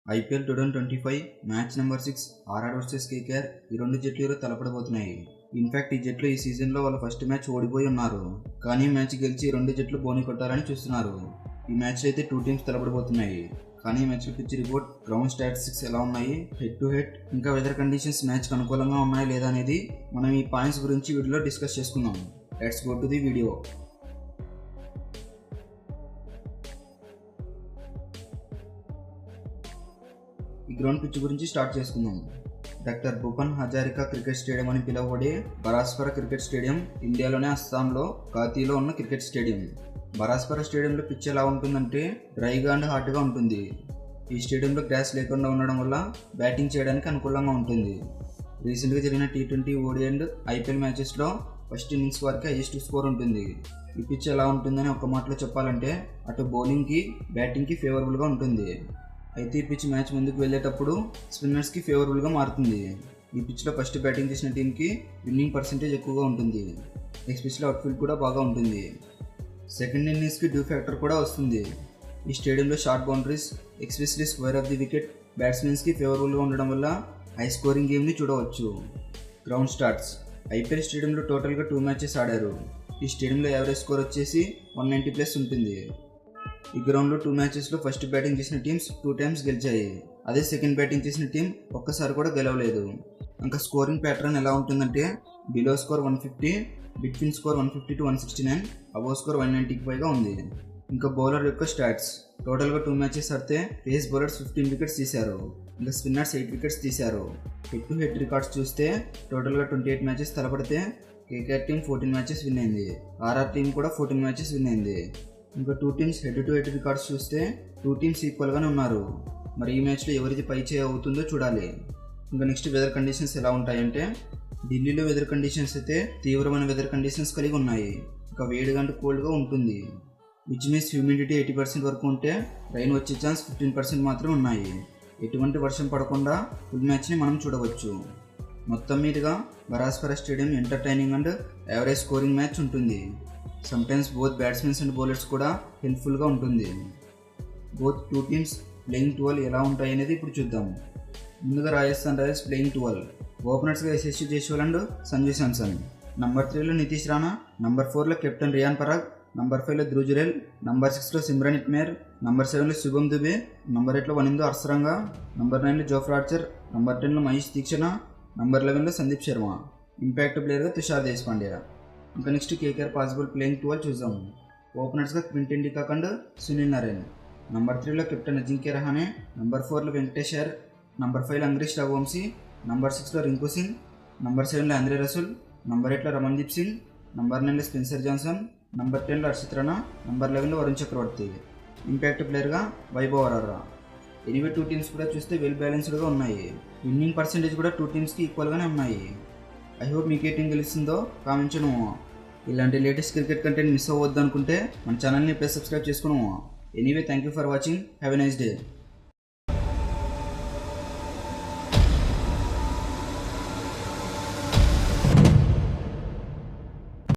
IPL 2025 match number 6 RR versus KKR ఈ రెండు జట్లు తలపడబోతున్నాయి. ఇన్ఫాక్ట్ ఈ జట్లు ఈ సీజన్లో వాళ్ళ ఫస్ట్ మ్యాచ్ ఓడిపోయి ఉన్నారు. కానీ మ్యాచ్ గెలిచి రెండు జట్లు బోని కొట్టాలని చూస్తున్నారు. ఈ మ్యాచ్లో అయితే 2 టీమ్స్ తలపడబోతున్నాయి. కానీ ఈ మ్యాచ్లో పిచ్ రిపోర్ట్, గ్రౌండ్ స్టాటిస్టిక్స్ ఎలా ఉన్నాయి, హెడ్ టు హెడ్ ఇంకా వెదర్ కండిషన్స్ మ్యాచ్కి అనుకూలంగా ఉన్నాయా లేదా అనేది మనం ఈ పాయింట్స్ గురించి వీడియోలో డిస్కస్ చేసుకుందాం. Let's go to the video. ఈ గ్రౌండ్ పిచ్ గురించి స్టార్ట్ చేసుకుందాం. డాక్టర్ భూపన్ హజారికా క్రికెట్ స్టేడియం అని పిలువబడే బరాస్పర క్రికెట్ స్టేడియం ఇండియాలోనే అస్సాంలో కాతీలో ఉన్న క్రికెట్ స్టేడియం. బరాస్పర స్టేడియంలో పిచ్ ఎలా ఉంటుందంటే డ్రైగా అండ్ హాట్గా ఉంటుంది. ఈ స్టేడియంలో గ్రాస్ లేకుండా ఉండడం వల్ల బ్యాటింగ్ చేయడానికి అనుకూలంగా ఉంటుంది. రీసెంట్గా జరిగిన T20, ODI అండ్ IPL మ్యాచెస్లో ఫస్ట్ ఇన్నింగ్స్ వరకు హైయెస్ట్ స్కోర్ ఉంటుంది. ఈ పిచ్ ఎలా ఉంటుందని ఒక మాటలో చెప్పాలంటే అటు బౌలింగ్కి బ్యాటింగ్కి ఫేవరబుల్గా ఉంటుంది. అయితే ఈ పిచ్ మ్యాచ్ ముందుకు వెళ్ళేటప్పుడు స్పిన్నర్స్కి ఫేవరబుల్గా మారుతుంది. ఈ పిచ్లో ఫస్ట్ బ్యాటింగ్ చేసిన టీంకి విన్నింగ్ పర్సెంటేజ్ ఎక్కువగా ఉంటుంది. నెక్స్ట్ పిచ్లో అవుట్ఫీల్డ్ కూడా బాగా ఉంటుంది. సెకండ్ ఇన్నింగ్స్కి డ్యూ ఫ్యాక్టర్ కూడా వస్తుంది. ఈ స్టేడియంలో short boundaries, especially square off the wicket బ్యాట్స్మెన్స్కి ఫేవరబుల్గా ఉండడం వల్ల హై స్కోరింగ్ గేమ్ని చూడవచ్చు. Ground stats. IPL స్టేడియంలో టోటల్గా 2 మ్యాచెస్ ఆడారు. ఈ స్టేడియంలో యావరేజ్ స్కోర్ వచ్చేసి 190+ ఉంటుంది. ఈ గ్రౌండ్లో 2 మ్యాచెస్లో ఫస్ట్ బ్యాటింగ్ చేసిన టీమ్స్ 2 టైమ్స్ గెలిచాయి. అదే సెకండ్ బ్యాటింగ్ చేసిన టీం ఒక్కసారి కూడా గెలవలేదు. ఇంకా స్కోరింగ్ ప్యాటర్న్ ఎలా ఉంటుందంటే below score 150, between score 150 to 169, above score 190కి పైగా ఉంది. ఇంకా బౌలర్ యొక్క స్టాట్స్. టోటల్గా 2 మ్యాచెస్ ఆడితే పేస్ బౌలర్స్ 15 వికెట్స్ తీశారు. ఇంకా స్పిన్నర్స్ 8 వికెట్స్ తీశారు. హెడ్ టు హెడ్ రికార్డ్స్ చూస్తే టోటల్గా 28 మ్యాచెస్ తలపడితే కేకేఆర్ టీం 14 మ్యాచెస్ విన్ అయింది. ఆర్ఆర్ టీం కూడా 14 మ్యాచెస్ విన్ అయింది. ఇంకా 2 teams head to head records చూస్తే 2 టీమ్స్ ఈక్వల్గానే ఉన్నారు. మరి ఈ మ్యాచ్లో ఎవరిది పై చేయి అవుతుందో చూడాలి. ఇంకా నెక్స్ట్ వెదర్ కండిషన్స్ ఎలా ఉంటాయంటే ఢిల్లీలో వెదర్ కండిషన్స్ అయితే తీవ్రమైన వెదర్ కండిషన్స్ కలిగి ఉన్నాయి. ఇంకా వేడిగా అంటే కోల్డ్గా ఉంటుంది. విచ్ మీన్స్ హ్యూమిడిటీ 80% వరకు ఉంటే రైన్ వచ్చే ఛాన్స్ 15% మాత్రమే ఉన్నాయి. ఎటువంటి వర్షం పడకుండా ఫుల్ మ్యాచ్ని మనం చూడవచ్చు. మొత్తం మీదుగా Barsapara stadium entertaining and average scoring match ఉంటుంది. Sometimes both batsmen and bowlers కూడా హెల్ప్ఫుల్గా ఉంటుంది. బోత్ 2 టీమ్స్ ప్లేయింగ్ 12 ఎలా ఉంటాయి అనేది ఇప్పుడు చూద్దాం. ముందుగా రాజస్థాన్ రాయల్స్ ప్లేయింగ్ 12. ఓపెనర్స్గా యశస్వి జైస్వాల్ అండ్ సంజు శాంసన్. నంబర్ 3లో నితీష్ రాణా, నంబర్ 4లో కెప్టెన్ రియాన్ పరాగ్, నంబర్ 5లో ధ్రువ్ జురేల్, నంబర్ 6లో సిమ్రన్ ఇట్మేర్, నంబర్ 7లో శుభం దుబే, నంబర్ 8లో వనిందో హర్షరంగా, నంబర్ 9లో జోఫ్రా ఆర్చర్, నంబర్ 10లో మహేష్ దీక్షణ, నంబర్ 11లో సందీప్ శర్మ. ఇంపాక్ట్ ప్లేయర్గా తుషార్ దేశపాండే. ఇంకా నెక్స్ట్ కేకేఆర్ పాసిబుల్ ప్లేయింగ్ 12 చూద్దాం. ఓపెనర్స్గా Quinton de Kock and Sunil Narine. Number 3లో కెప్టెన్ అజింక్య రహానే, నంబర్ 4లో వెంకటేష్ అయ్యర్, నంబర్ 5లో అంగ్రీష్ రఘువంశీ, నంబర్ 6లో రింకు సింగ్, నంబర్ 7లో ఆంద్రే రసూల్, నంబర్ 8లో రమన్దీప్ సింగ్, నంబర్ 9లో స్పెన్సర్ జాన్సన్, నంబర్ 10లో హర్షిత్ రాణా, నంబర్ 11లో వరుణ్ చక్రవర్తి. ఇంపాక్ట్ ప్లేయర్గా వైభవ్ అరోరా. ఎనివే 2 టీమ్స్ కూడా చూస్తే వెల్ బ్యాలెన్స్డ్గా ఉన్నాయి. విన్నింగ్ పర్సెంటేజ్ కూడా 2 టీమ్స్కి ఈక్వల్గానే ఉన్నాయి. ఐ హోప్ మీకు ఏ టీం గెలుస్తుందో కామెంట్ చేయను. ఇలాంటి లేటెస్ట్ క్రికెట్ కంటెంట్ మిస్ అవ్వద్దు అనుకుంటే మన ఛానల్ని ప్లీజ్ సబ్స్క్రైబ్ చేసుకున్నాము. Anyway thank you for watching. Have a nice day.